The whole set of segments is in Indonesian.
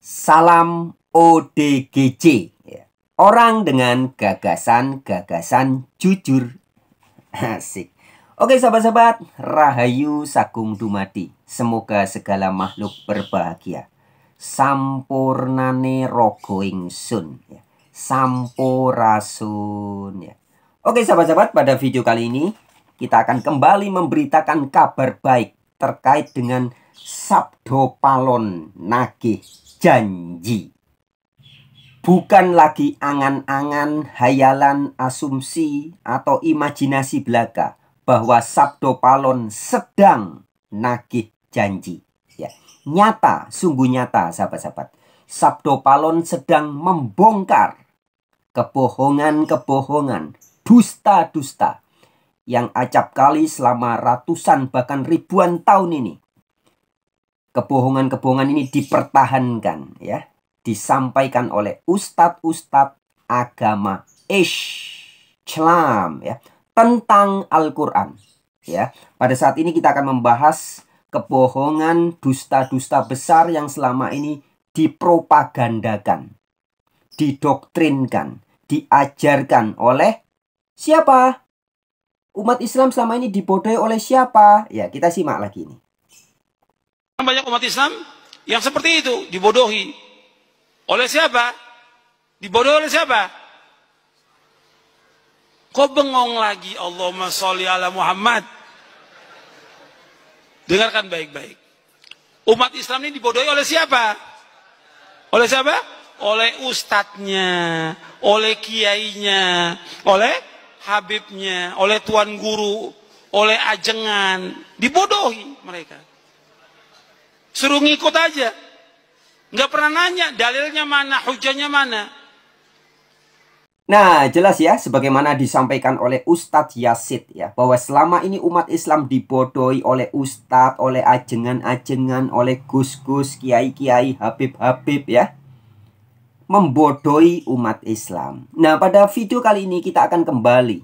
Salam ODGJ, ya. Orang dengan gagasan-gagasan jujur. Asik. Oke sahabat-sahabat, Rahayu Sagung Dumadi. Semoga segala makhluk berbahagia. Sampurnane rogo ingsun, ya. Sampurasun, ya. Oke sahabat-sahabat, pada video kali ini kita akan kembali memberitakan kabar baik terkait dengan Sabdo Palon Nagih Janji. Bukan lagi angan-angan, hayalan, asumsi, atau imajinasi belaka bahwa Sabdo Palon sedang nagih janji. Ya, nyata, sungguh nyata sahabat-sahabat. Sabdo Palon sedang membongkar kebohongan-kebohongan, dusta-dusta yang acap kali selama ratusan bahkan ribuan tahun ini. Kebohongan-kebohongan ini dipertahankan, ya, disampaikan oleh ustadz-ustadz agama Islam, ya, tentang Al-Quran, ya. Pada saat ini kita akan membahas kebohongan, dusta-dusta besar yang selama ini dipropagandakan, didoktrinkan, diajarkan oleh siapa? Umat Islam selama ini dibodohi oleh siapa? Ya, kita simak lagi ini. Banyak umat Islam yang seperti itu, dibodohi. Oleh siapa? Dibodohi oleh siapa? Kok bengong lagi? Allahumma sholli ala Muhammad. Dengarkan baik-baik. Umat Islam ini dibodohi oleh siapa? Oleh siapa? Oleh ustadznya, oleh kiainya, oleh habibnya, oleh tuan guru, oleh ajengan. Dibodohi mereka. Suruh ngikut aja. Nggak pernah nanya dalilnya mana, hujahnya mana. Nah, jelas ya, sebagaimana disampaikan oleh Ustadz Yasid, ya, bahwa selama ini umat Islam dibodohi oleh ustadz, oleh ajengan-ajengan, oleh gus-gus, kiai-kiai, habib-habib, ya, membodohi umat Islam. Nah, pada video kali ini kita akan kembali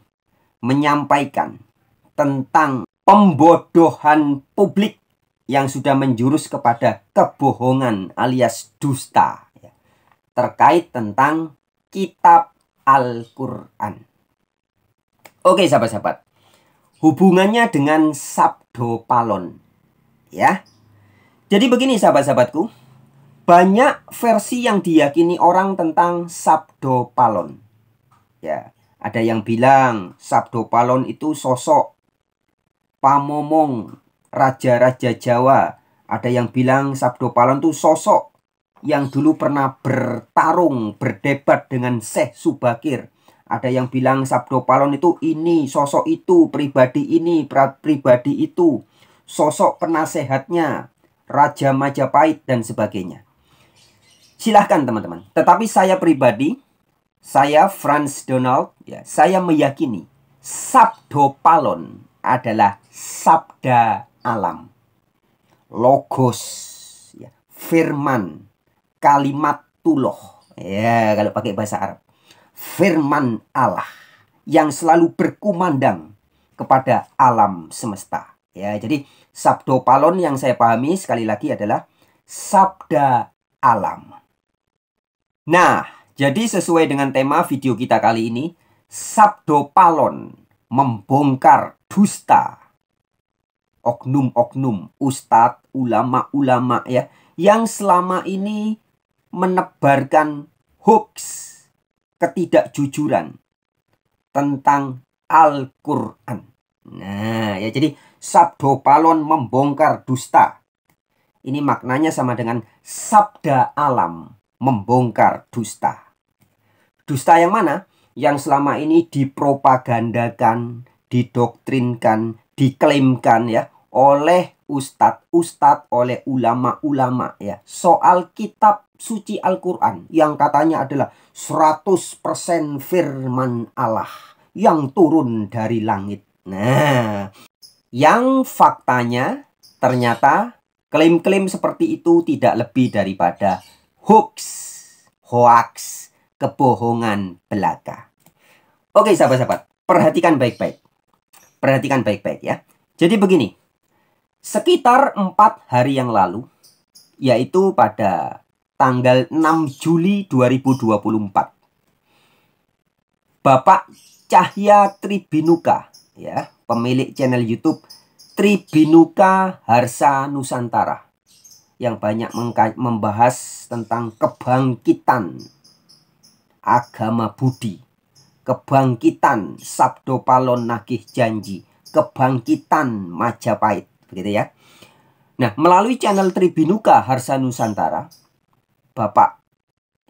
menyampaikan tentang pembodohan publik yang sudah menjurus kepada kebohongan alias dusta, ya, terkait tentang kitab Al-Quran. Oke sahabat-sahabat, hubungannya dengan Sabdo Palon, ya. Jadi begini sahabat-sahabatku, banyak versi yang diyakini orang tentang Sabdo Palon, ya. Ada yang bilang Sabdo Palon itu sosok pamomong raja-raja Jawa. Ada yang bilang Sabdo Palon itu sosok yang dulu pernah bertarung, berdebat dengan Syekh Subakir. Ada yang bilang Sabdo Palon itu ini, sosok itu, pribadi ini, pribadi itu, sosok penasehatnya, Raja Majapahit dan sebagainya. Silahkan teman-teman. Tetapi saya pribadi, saya Frans Donald, ya, saya meyakini Sabdo Palon adalah sabda alam, logos, ya, firman, kalimatullah, ya, kalau pakai bahasa Arab, firman Allah yang selalu berkumandang kepada alam semesta, ya. Jadi Sabdo Palon yang saya pahami sekali lagi adalah sabda alam. Nah, jadi sesuai dengan tema video kita kali ini, Sabdo Palon membongkar dusta oknum-oknum, ustadz, ulama-ulama, ya, yang selama ini menebarkan hoax, ketidakjujuran tentang Al-Quran. Nah, ya, jadi Sabdo Palon membongkar dusta. Ini maknanya sama dengan sabda alam membongkar dusta. Dusta yang mana? Yang selama ini dipropagandakan, didoktrinkan, diklaimkan, ya, oleh ustadz-ustadz, oleh ulama-ulama, ya, soal kitab suci Al-Quran yang katanya adalah 100% firman Allah yang turun dari langit. Nah, yang faktanya ternyata klaim-klaim seperti itu tidak lebih daripada hoax, kebohongan belaka. Oke sahabat-sahabat, perhatikan baik-baik. Perhatikan baik-baik, ya. Jadi begini, sekitar 4 hari yang lalu, yaitu pada tanggal 6 Juli 2024. Bapak Cahya Tribinuka, ya, pemilik channel YouTube Tribinuka Harsa Nusantara, yang banyak membahas tentang kebangkitan agama Budi, kebangkitan Sabdo Palon Nagih Janji, kebangkitan Majapahit, begitu ya. Nah, melalui channel Tribinuka Harsa Nusantara, Bapak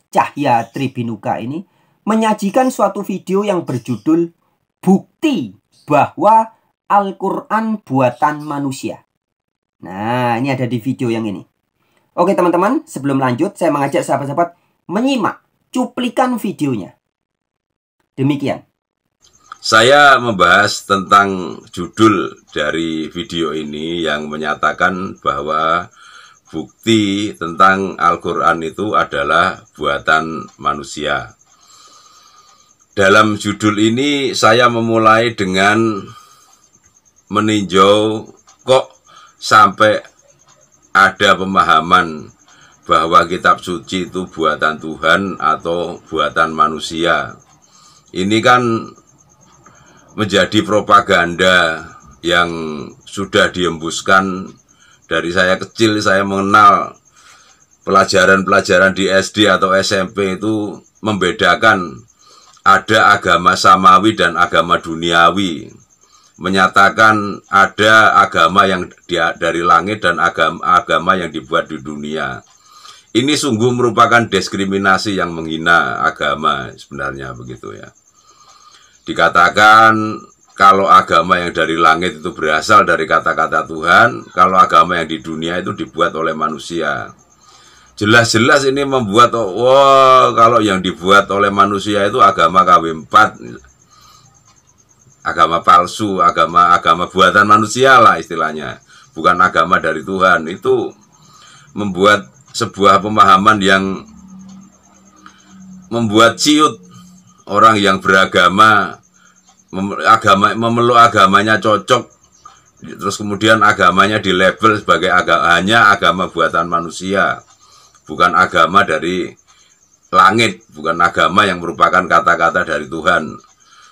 Cahya Tribinuka ini menyajikan suatu video yang berjudul Bukti Bahwa Al-Quran Buatan Manusia. Nah, ini ada di video yang ini. Oke teman-teman, sebelum lanjut saya mengajak sahabat-sahabat menyimak cuplikan videonya. Demikian. Saya membahas tentang judul dari video ini yang menyatakan bahwa bukti tentang Al-Quran itu adalah buatan manusia. Dalam judul ini saya memulai dengan meninjau kok sampai ada pemahaman bahwa kitab suci itu buatan Tuhan atau buatan manusia. Ini kan menjadi propaganda yang sudah diembuskan dari saya kecil. Saya mengenal pelajaran-pelajaran di SD atau SMP itu membedakan ada agama samawi dan agama duniawi, menyatakan ada agama yang dari langit dan agama yang dibuat di dunia. Ini sungguh merupakan diskriminasi yang menghina agama sebenarnya, begitu ya. Dikatakan kalau agama yang dari langit itu berasal dari kata-kata Tuhan, kalau agama yang di dunia itu dibuat oleh manusia. Jelas-jelas ini membuat, wah, kalau yang dibuat oleh manusia itu agama KW4, agama palsu, agama buatan manusia lah istilahnya, bukan agama dari Tuhan. Itu membuat sebuah pemahaman yang membuat ciut orang yang beragama, memeluk agamanya cocok, terus kemudian agamanya dilabel sebagai hanya agama buatan manusia, bukan agama dari langit, bukan agama yang merupakan kata-kata dari Tuhan.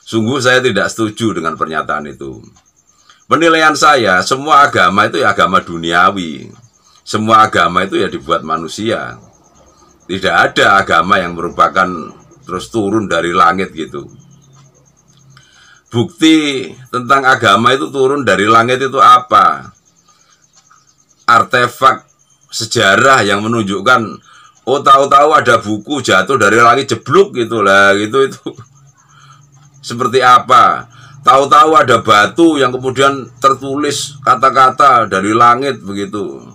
Sungguh saya tidak setuju dengan pernyataan itu. Penilaian saya, semua agama itu ya agama duniawi. Semua agama itu ya dibuat manusia. Tidak ada agama yang merupakan terus turun dari langit gitu. Bukti tentang agama itu turun dari langit itu apa? Artefak sejarah yang menunjukkan, oh tahu-tahu ada buku jatuh dari langit jeblok gitulah, gitu itu seperti apa? Tahu-tahu ada batu yang kemudian tertulis kata-kata dari langit begitu.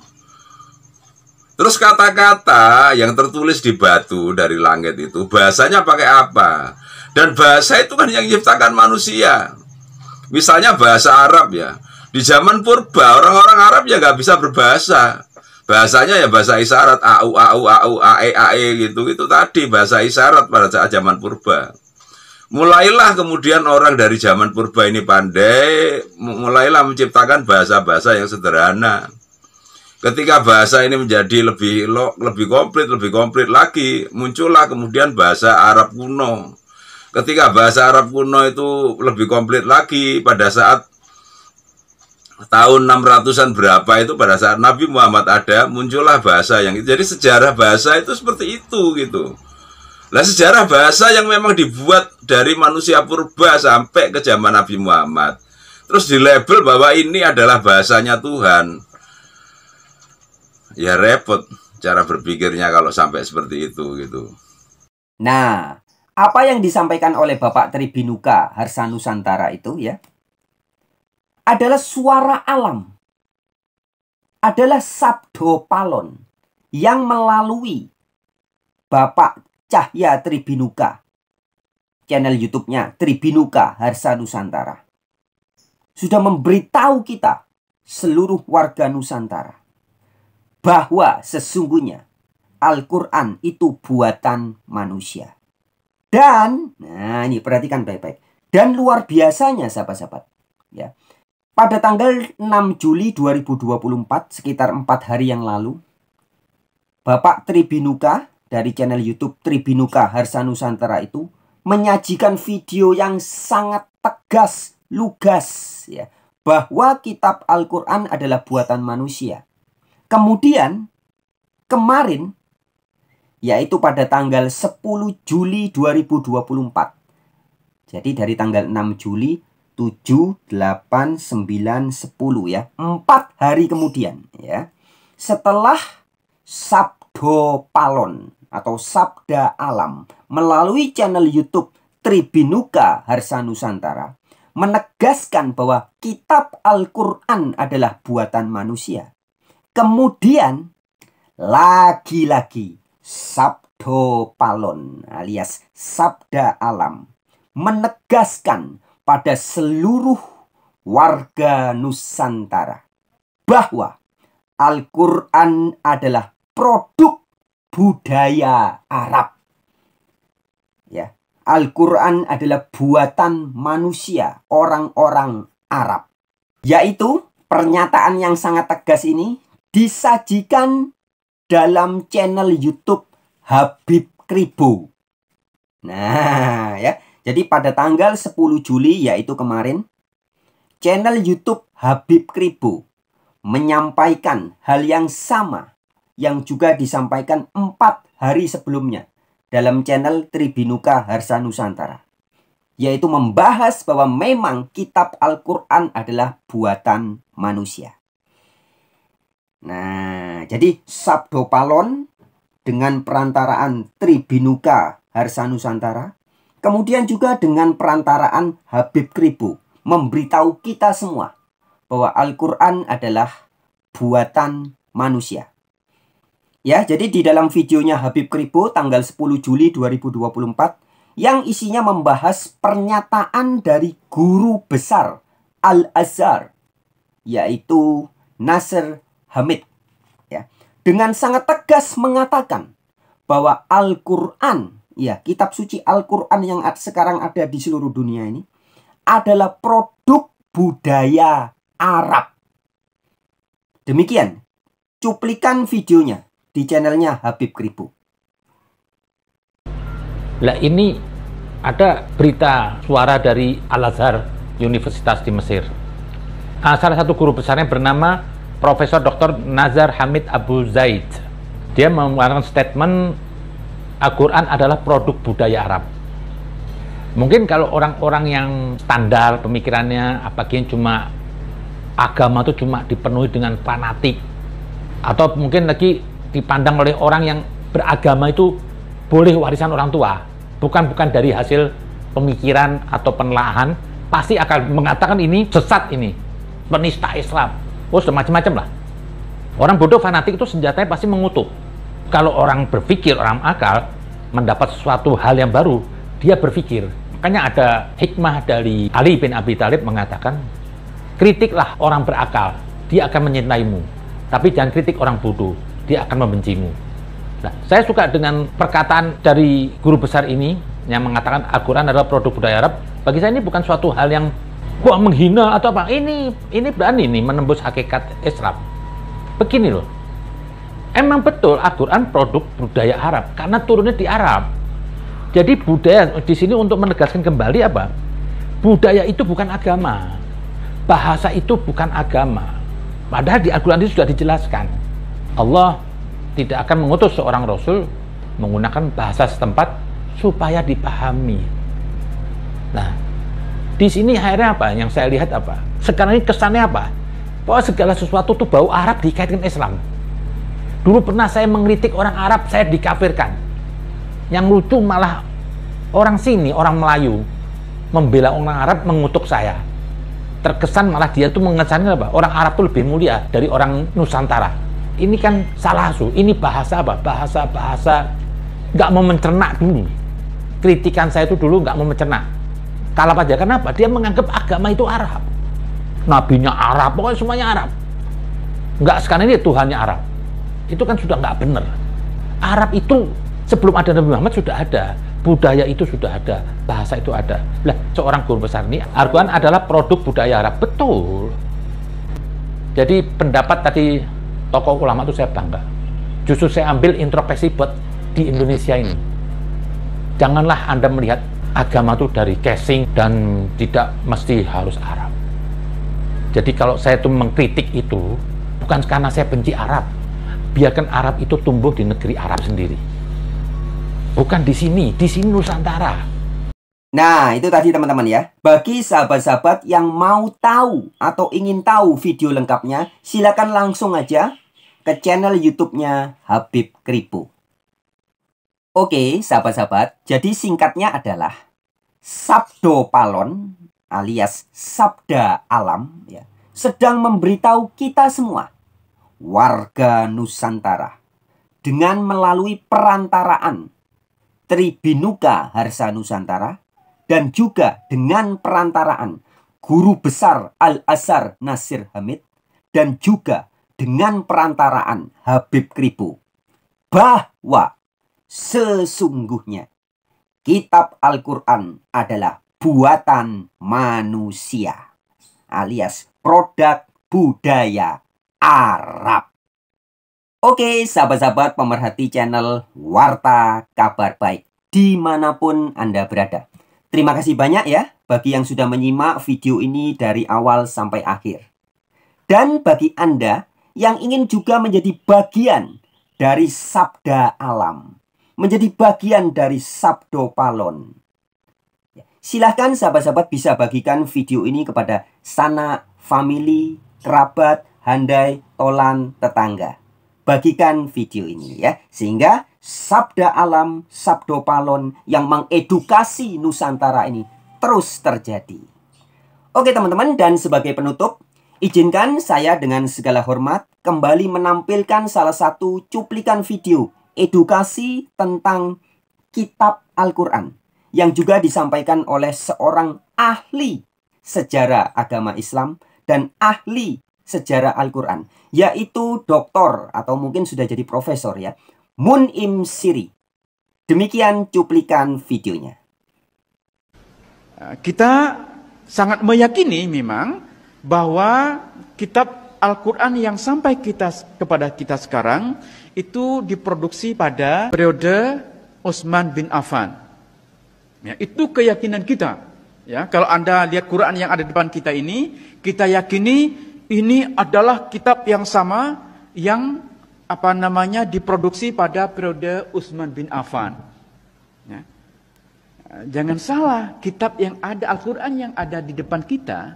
Terus kata-kata yang tertulis di batu dari langit itu bahasanya pakai apa? Dan bahasa itu kan yang diciptakan manusia. Misalnya bahasa Arab ya. Di zaman purba orang-orang Arab ya nggak bisa berbahasa. Bahasanya ya bahasa isyarat, au au au ae ae gitu. Itu tadi bahasa isyarat pada saat zaman purba. Mulailah kemudian orang dari zaman purba ini pandai, mulailah menciptakan bahasa-bahasa yang sederhana. Ketika bahasa ini menjadi lebih komplit lagi, muncullah kemudian bahasa Arab kuno. Ketika bahasa Arab kuno itu lebih komplit lagi, pada saat tahun 600-an berapa itu, pada saat Nabi Muhammad ada, muncullah bahasa yang itu. Jadi sejarah bahasa itu seperti itu gitu. Lah sejarah bahasa yang memang dibuat dari manusia purba sampai ke zaman Nabi Muhammad, terus dilabel bahwa ini adalah bahasanya Tuhan. Ya repot cara berpikirnya kalau sampai seperti itu gitu. Nah, apa yang disampaikan oleh Bapak Tribinuka Harsa Nusantara itu ya adalah suara alam, adalah sabdo palon yang melalui Bapak Cahya Tribinuka, channel YouTube-nya Tribinuka Harsa Nusantara, sudah memberitahu kita seluruh warga Nusantara bahwa sesungguhnya Al-Quran itu buatan manusia. Dan, nah ini perhatikan baik-baik. Dan luar biasanya sahabat-sahabat, ya, pada tanggal 6 Juli 2024, sekitar 4 hari yang lalu, Bapak Tribinuka dari channel YouTube Tribinuka Harsanusantara itu menyajikan video yang sangat tegas, lugas ya, bahwa kitab Al-Quran adalah buatan manusia. Kemudian kemarin, yaitu pada tanggal 10 Juli 2024. Jadi dari tanggal 6 Juli, 7, 8, 9, 10 ya. 4 hari kemudian ya. Setelah Sabdo Palon atau Sabda Alam melalui channel YouTube Tribinuka Harsanusantara menegaskan bahwa kitab Al-Quran adalah buatan manusia. Kemudian lagi-lagi Sabdo Palon alias Sabda Alam menegaskan pada seluruh warga Nusantara bahwa Al-Quran adalah produk budaya Arab. Ya, Al-Quran adalah buatan manusia, orang-orang Arab. Yaitu pernyataan yang sangat tegas ini disajikan dalam channel YouTube Habib Kribo. Nah, ya. Jadi pada tanggal 10 Juli yaitu kemarin, channel YouTube Habib Kribo menyampaikan hal yang sama yang juga disampaikan 4 hari sebelumnya dalam channel Tribinuka Harsanusantara, yaitu membahas bahwa memang kitab Al-Quran adalah buatan manusia. Nah, jadi Sabdo Palon dengan perantaraan Tribinuka Harsanusantara, kemudian juga dengan perantaraan Habib Kribo memberitahu kita semua bahwa Al-Quran adalah buatan manusia. Ya, jadi di dalam videonya Habib Kribo tanggal 10 Juli 2024 yang isinya membahas pernyataan dari guru besar Al-Azhar, yaitu Nasr Hamid, ya, dengan sangat tegas mengatakan bahwa Al-Quran, ya, kitab suci Al-Quran yang sekarang ada di seluruh dunia ini adalah produk budaya Arab. Demikian cuplikan videonya di channelnya Habib Kribo. Lah ini ada berita suara dari Al-Azhar Universitas di Mesir. Salah satu guru besarnya bernama Profesor Dr. Nazar Hamid Abu Zaid. Dia mengeluarkan statement Al-Quran adalah produk budaya Arab. Mungkin kalau orang-orang yang standar pemikirannya, apalagi cuma agama itu cuma dipenuhi dengan fanatik, atau mungkin lagi dipandang oleh orang yang beragama itu boleh warisan orang tua, bukan dari hasil pemikiran atau penelaahan, pasti akan mengatakan ini sesat, ini penista Islam, semacam-macam lah. Orang bodoh fanatik itu senjatanya pasti mengutuk. Kalau orang berpikir, orang akal, mendapat sesuatu hal yang baru, dia berpikir. Makanya ada hikmah dari Ali bin Abi Thalib mengatakan, kritiklah orang berakal, dia akan mencintaimu. Tapi jangan kritik orang bodoh, dia akan membencimu. Nah, saya suka dengan perkataan dari guru besar ini yang mengatakan Al-Quran adalah produk budaya Arab. Bagi saya ini bukan suatu hal yang menghina atau apa. Ini berani nih menembus hakikat Islam. Begini loh. Emang betul Al-Quran produk budaya Arab karena turunnya di Arab. Jadi budaya di sini untuk menegaskan kembali apa? Budaya itu bukan agama. Bahasa itu bukan agama. Padahal di Al-Quran itu sudah dijelaskan. Allah tidak akan mengutus seorang Rasul menggunakan bahasa setempat supaya dipahami. Nah, di sini akhirnya apa? Yang saya lihat apa? Sekarang ini kesannya apa? Bahwa segala sesuatu itu bau Arab dikaitkan Islam. Dulu pernah saya mengkritik orang Arab, saya dikafirkan. Yang lucu malah orang sini, orang Melayu, membela orang Arab, mengutuk saya. Terkesan malah dia tuh mengesankan apa? Orang Arab itu lebih mulia dari orang Nusantara. Ini kan salah su. Ini bahasa apa? Bahasa nggak mau mencerna dulu. Kritikan saya itu dulu nggak mau mencerna. Kalah aja. Kenapa? Dia menganggap agama itu Arab. Nabinya Arab, pokoknya semuanya Arab. Nggak, sekarang ini Tuhannya Arab. Itu kan sudah nggak benar. Arab itu sebelum ada Nabi Muhammad sudah ada. Budaya itu sudah ada, bahasa itu ada. Lah, seorang guru besar ini, Al-Quran adalah produk budaya Arab. Betul. Jadi pendapat tadi tokoh ulama itu saya bangga. Justru saya ambil introspeksi buat di Indonesia ini. Janganlah Anda melihat agama itu dari casing dan tidak mesti harus Arab. Jadi kalau saya itu mengkritik itu, bukan karena saya benci Arab. Biarkan Arab itu tumbuh di negeri Arab sendiri. Bukan di sini Nusantara. Nah, itu tadi teman-teman ya. Bagi sahabat-sahabat yang mau tahu atau ingin tahu video lengkapnya, silakan langsung aja ke channel YouTube-nya Habib Kripo. Oke, sahabat-sahabat, jadi singkatnya adalah Sabdo Palon alias Sabda Alam ya, sedang memberitahu kita semua, warga Nusantara, dengan melalui perantaraan Tribinuka Harsa Nusantara dan juga dengan perantaraan Guru Besar Al-Azhar Nasir Hamid dan juga dengan perantaraan Habib Kripo, bahwa sesungguhnya Kitab Al-Quran adalah buatan manusia alias produk budaya Arab. Oke, sahabat-sahabat pemerhati channel Warta Kabar Baik dimanapun Anda berada. Terima kasih banyak ya bagi yang sudah menyimak video ini dari awal sampai akhir. Dan bagi Anda yang ingin juga menjadi bagian dari Sabda Alam, menjadi bagian dari Sabdo Palon, silahkan sahabat-sahabat bisa bagikan video ini kepada sanak, famili, kerabat, handai, tolan, tetangga. Bagikan video ini ya, sehingga Sabda Alam, Sabdo Palon yang mengedukasi Nusantara ini terus terjadi. Oke teman-teman, dan sebagai penutup, izinkan saya dengan segala hormat kembali menampilkan salah satu cuplikan video edukasi tentang Kitab Al-Quran yang juga disampaikan oleh seorang ahli sejarah agama Islam dan ahli sejarah Al-Quran, yaitu doktor atau mungkin sudah jadi profesor ya, Mun'im Siri. Demikian cuplikan videonya. Kita sangat meyakini memang bahwa kitab Al-Quran yang sampai kepada kita sekarang itu diproduksi pada periode Utsman bin Affan. Ya, itu keyakinan kita. Ya, kalau Anda lihat Quran yang ada di depan kita ini, kita yakini ini adalah kitab yang sama yang diproduksi pada periode Utsman bin Affan. Ya. Jangan salah, kitab yang ada, Al-Quran yang ada di depan kita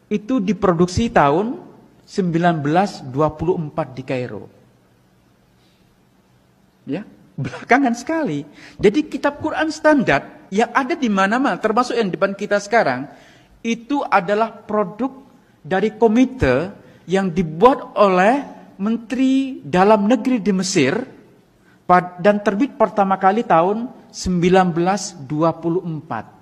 itu diproduksi tahun 1924 di Kairo. Ya, belakangan sekali. Jadi kitab Quran standar yang ada di mana-mana, termasuk yang di depan kita sekarang, itu adalah produk dari komite yang dibuat oleh Menteri Dalam Negeri di Mesir dan terbit pertama kali tahun 1924.